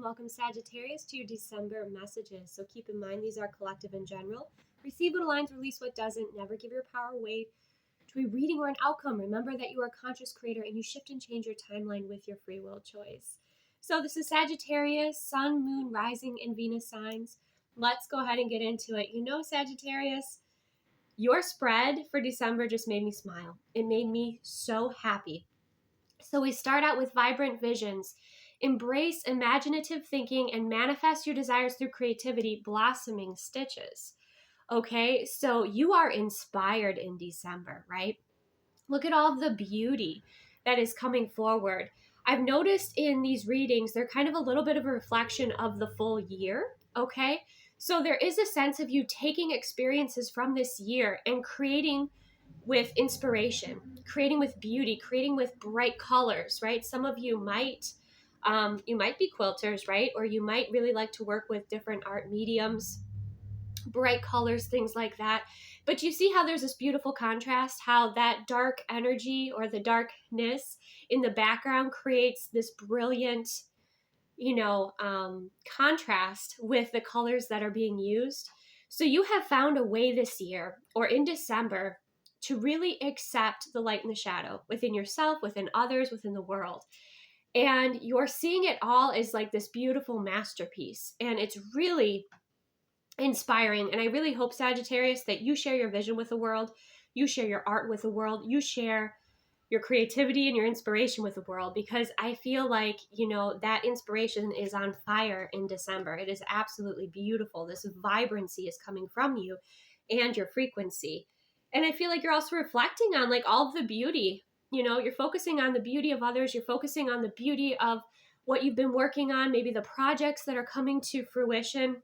welcome Sagittarius to your December messages. So keep in mind these are collective in general. Receive what aligns, release what doesn't. Never give your power away to a reading or an outcome. Remember that you are a conscious creator and you shift and change your timeline with your free will choice. So this is Sagittarius, Sun, Moon, Rising, and Venus signs. Let's go ahead and get into it. You know, Sagittarius, your spread for December just made me smile. It made me so happy. So we start out with vibrant visions. Embrace imaginative thinking and manifest your desires through creativity, blossoming stitches. Okay, so you are inspired in December, right? Look at all of the beauty that is coming forward. I've noticed in these readings, they're kind of a little bit of a reflection of the full year, okay? So there is a sense of you taking experiences from this year and creating with inspiration, creating with beauty, creating with bright colors, right? Some of you might be quilters, right? Or you might really like to work with different art mediums, bright colors, things like that. But you see how there's this beautiful contrast, how that dark energy or the darkness in the background creates this brilliant, contrast with the colors that are being used. So you have found a way this year or in December to really accept the light and the shadow within yourself, within others, within the world. And you're seeing it all as like this beautiful masterpiece. And it's really inspiring. And I really hope, Sagittarius, that you share your vision with the world. You share your art with the world. You share your creativity and your inspiration with the world, because I feel like, that inspiration is on fire in December. It is absolutely beautiful. This vibrancy is coming from you and your frequency. And I feel like you're also reflecting on like all of the beauty, you're focusing on the beauty of others. You're focusing on the beauty of what you've been working on, maybe the projects that are coming to fruition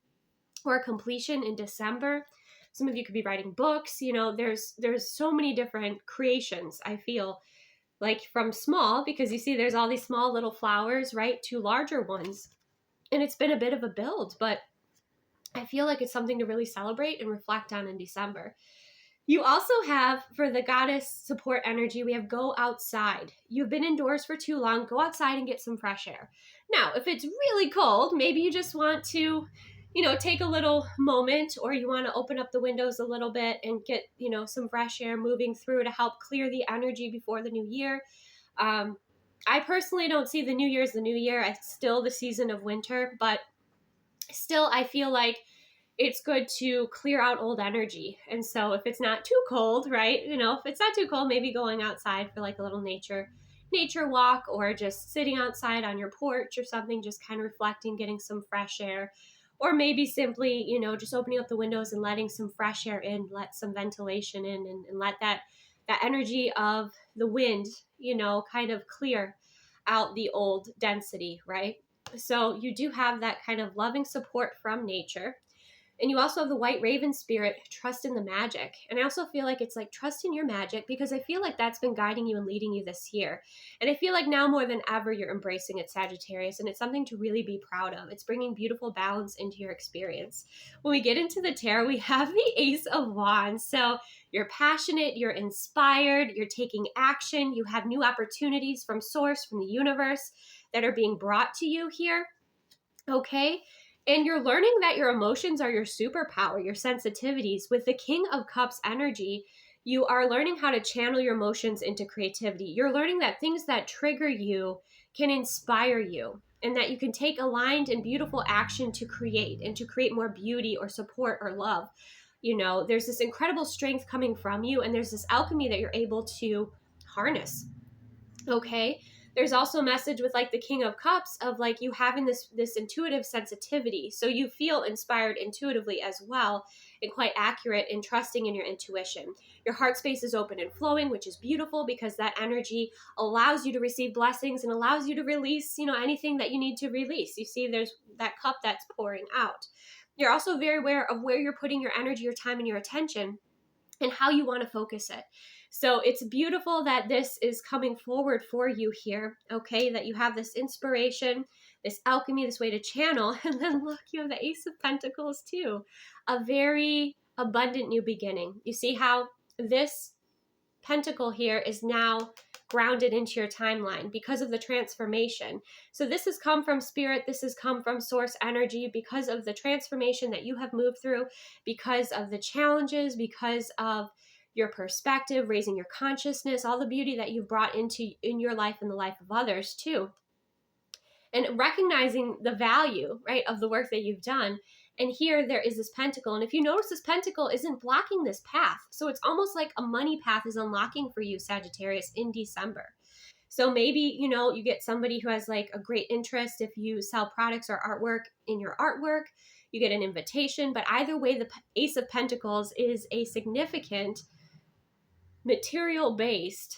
or completion in December. Some of you could be writing books. There's so many different creations, I feel like, from small, because you see there's all these small little flowers, right, to larger ones. And it's been a bit of a build, but I feel like it's something to really celebrate and reflect on in December. You also have, for the goddess support energy, we have go outside. You've been indoors for too long. Go outside and get some fresh air. Now, if it's really cold, maybe you just want to, take a little moment, or you want to open up the windows a little bit and get, some fresh air moving through to help clear the energy before the new year. I personally don't see the new year as the new year. It's still the season of winter, but still I feel like it's good to clear out old energy. And so if it's not too cold, right, if it's not too cold, maybe going outside for like a little nature walk, or just sitting outside on your porch or something, just kind of reflecting, getting some fresh air. Or maybe simply, just opening up the windows and letting some fresh air in, let some ventilation in, and let that energy of the wind, kind of clear out the old density, right? So you do have that kind of loving support from nature. And you also have the white raven spirit, trust in the magic. And I also feel like it's like trust in your magic, because I feel like that's been guiding you and leading you this year. And I feel like now more than ever, you're embracing it, Sagittarius, and it's something to really be proud of. It's bringing beautiful balance into your experience. When we get into the tarot, we have the Ace of Wands. So you're passionate, you're inspired, you're taking action, you have new opportunities from source, from the universe that are being brought to you here. Okay. And you're learning that your emotions are your superpower, your sensitivities. With the King of Cups energy, you are learning how to channel your emotions into creativity. You're learning that things that trigger you can inspire you, and that you can take aligned and beautiful action to create, and to create more beauty or support or love. There's this incredible strength coming from you, and there's this alchemy that you're able to harness. Okay. There's also a message with like the King of Cups of like you having this intuitive sensitivity. So you feel inspired intuitively as well, and quite accurate in trusting in your intuition. Your heart space is open and flowing, which is beautiful, because that energy allows you to receive blessings and allows you to release, anything that you need to release. You see, there's that cup that's pouring out. You're also very aware of where you're putting your energy, your time, and your attention, and how you want to focus it. So it's beautiful that this is coming forward for you here, okay? That you have this inspiration, this alchemy, this way to channel. And then look, you have the Ace of Pentacles too. A very abundant new beginning. You see how this pentacle here is now grounded into your timeline because of the transformation. So this has come from spirit, this has come from source energy because of the transformation that you have moved through, because of the challenges, because of your perspective, raising your consciousness, all the beauty that you've brought into in your life and the life of others too. And recognizing the value, right, of the work that you've done. And here there is this pentacle. And if you notice, this pentacle isn't blocking this path. So it's almost like a money path is unlocking for you, Sagittarius, in December. So maybe, you get somebody who has like a great interest. If you sell products or artwork in your artwork, you get an invitation. But either way, the Ace of Pentacles is a significant material-based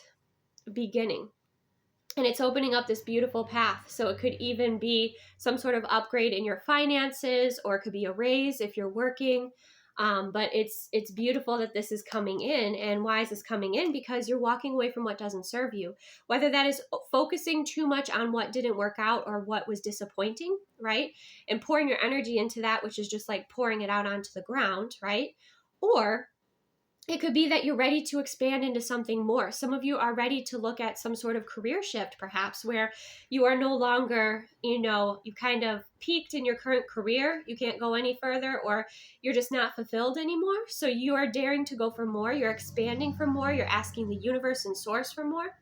beginning. And it's opening up this beautiful path. So it could even be some sort of upgrade in your finances, or it could be a raise if you're working. But it's beautiful that this is coming in. And why is this coming in? Because you're walking away from what doesn't serve you. Whether that is focusing too much on what didn't work out or what was disappointing, right? And pouring your energy into that, which is just like pouring it out onto the ground, right? Or it could be that you're ready to expand into something more. Some of you are ready to look at some sort of career shift, perhaps, where you are no longer, you kind of peaked in your current career. You can't go any further, or you're just not fulfilled anymore. So you are daring to go for more. You're expanding for more. You're asking the universe and source for more.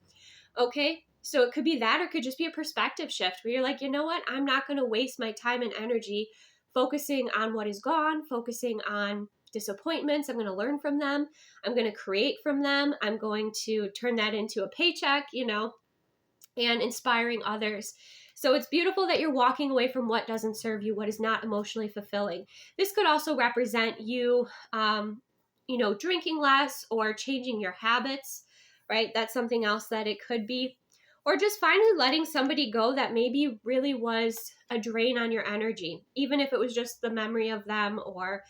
Okay. So it could be that, or it could just be a perspective shift where you're like, you know what? I'm not going to waste my time and energy focusing on what is gone, focusing on disappointments. I'm going to learn from them. I'm going to create from them. I'm going to turn that into a paycheck, and inspiring others. So it's beautiful that you're walking away from what doesn't serve you, what is not emotionally fulfilling. This could also represent you, drinking less or changing your habits, right? That's something else that it could be. Or just finally letting somebody go that maybe really was a drain on your energy, even if it was just the memory of them, or,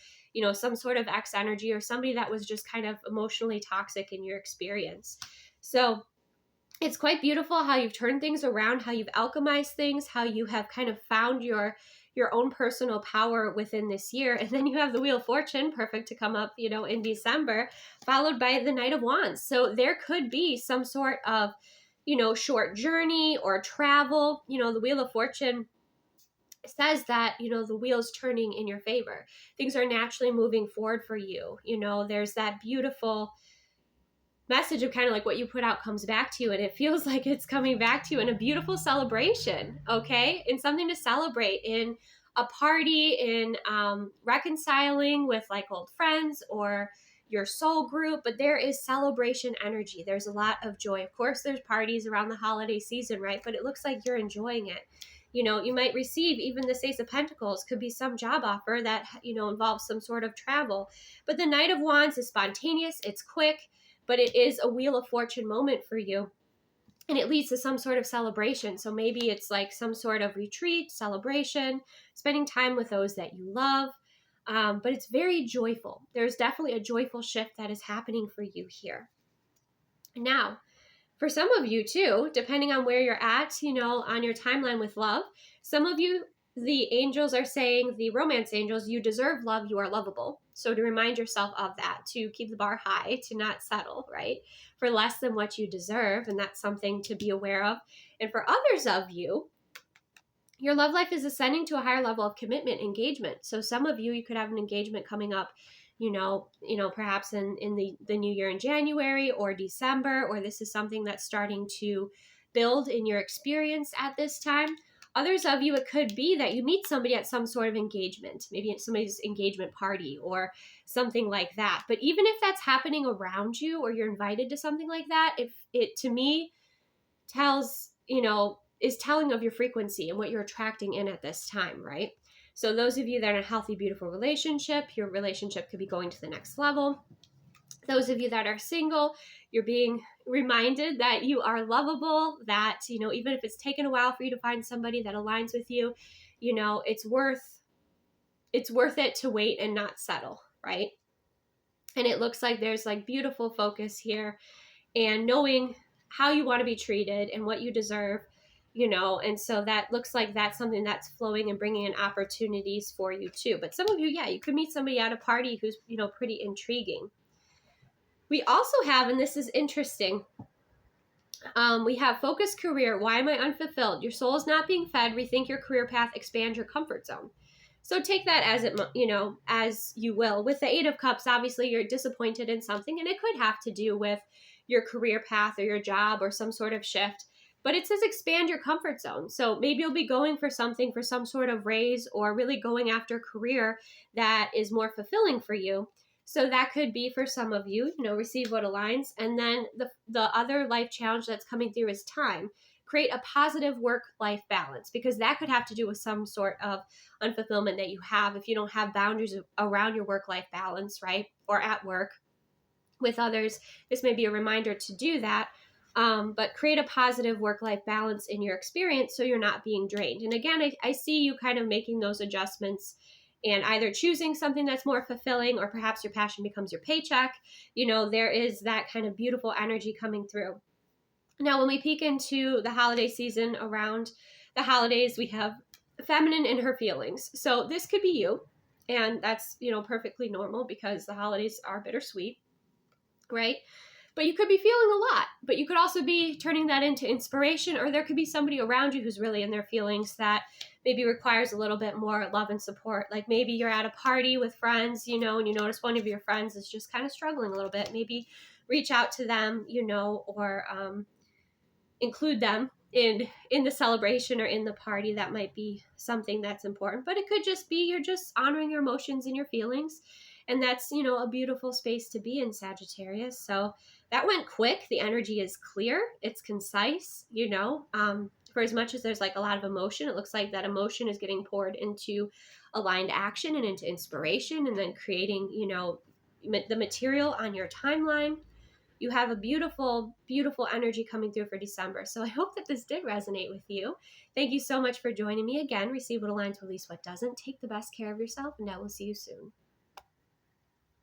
some sort of ex energy, or somebody that was just kind of emotionally toxic in your experience. So it's quite beautiful how you've turned things around, how you've alchemized things, how you have kind of found your own personal power within this year. And then you have the Wheel of Fortune, perfect to come up, in December, followed by the Knight of Wands. So there could be some sort of, short journey or travel. The Wheel of Fortune says that, the wheel's turning in your favor. Things are naturally moving forward for you. There's that beautiful message of kind of like what you put out comes back to you, and it feels like it's coming back to you in a beautiful celebration, okay? In something to celebrate, in a party, in reconciling with like old friends or your soul group, but there is celebration energy. There's a lot of joy. Of course, there's parties around the holiday season, right? But it looks like you're enjoying it. You might receive even the Ace of Pentacles, could be some job offer that, involves some sort of travel. But the Knight of Wands is spontaneous, it's quick, but it is a Wheel of Fortune moment for you. And it leads to some sort of celebration. So maybe it's like some sort of retreat, celebration, spending time with those that you love. But it's very joyful. There's definitely a joyful shift that is happening for you here. Now, for some of you too, depending on where you're at, on your timeline with love, some of you, the angels are saying, the romance angels, you deserve love, you are lovable. So to remind yourself of that, to keep the bar high, to not settle, right, for less than what you deserve. And that's something to be aware of. And for others of you, your love life is ascending to a higher level of commitment, engagement. So some of you could have an engagement coming up, perhaps in the new year in January or December, or this is something that's starting to build in your experience at this time. Others of you, it could be that you meet somebody at some sort of engagement, maybe at somebody's engagement party or something like that. But even if that's happening around you, or you're invited to something like that, if it, to me, tells, is telling of your frequency and what you're attracting in at this time, right? So those of you that are in a healthy, beautiful relationship, your relationship could be going to the next level. Those of you that are single, you're being reminded that you are lovable, that, even if it's taken a while for you to find somebody that aligns with you, it's worth it to wait and not settle, right? And it looks like there's like beautiful focus here, and knowing how you want to be treated and what you deserve, and so that looks like that's something that's flowing and bringing in opportunities for you too. But some of you, you could meet somebody at a party who's, pretty intriguing. We also have, and this is interesting, We have focused career. Why am I unfulfilled? Your soul is not being fed. Rethink your career path. Expand your comfort zone. So take that as it, as you will. With the Eight of Cups, obviously you're disappointed in something, and it could have to do with your career path or your job or some sort of shift. But it says expand your comfort zone. So maybe you'll be going for something, for some sort of raise, or really going after a career that is more fulfilling for you. So that could be for some of you, receive what aligns. And then the other life challenge that's coming through is time. Create a positive work-life balance, because that could have to do with some sort of unfulfillment that you have if you don't have boundaries around your work-life balance, right? Or at work with others. This may be a reminder to do that. But create a positive work-life balance in your experience so you're not being drained. And again, I see you kind of making those adjustments and either choosing something that's more fulfilling, or perhaps your passion becomes your paycheck. There is that kind of beautiful energy coming through. Now, when we peek into the holiday season, around the holidays, we have feminine in her feelings. So this could be you, and that's, perfectly normal because the holidays are bittersweet, right? But you could be feeling a lot, but you could also be turning that into inspiration, or there could be somebody around you who's really in their feelings that maybe requires a little bit more love and support. Like maybe you're at a party with friends, and you notice one of your friends is just kind of struggling a little bit. Maybe reach out to them, or include them in the celebration or in the party. That might be something that's important. But it could just be you're just honoring your emotions and your feelings. And that's, a beautiful space to be in, Sagittarius. So that went quick. The energy is clear. It's concise, for as much as there's like a lot of emotion, it looks like that emotion is getting poured into aligned action and into inspiration, and then creating, the material on your timeline. You have a beautiful, beautiful energy coming through for December. So I hope that this did resonate with you. Thank you so much for joining me again. Receive what aligns, release what doesn't. Take the best care of yourself, and I will see you soon.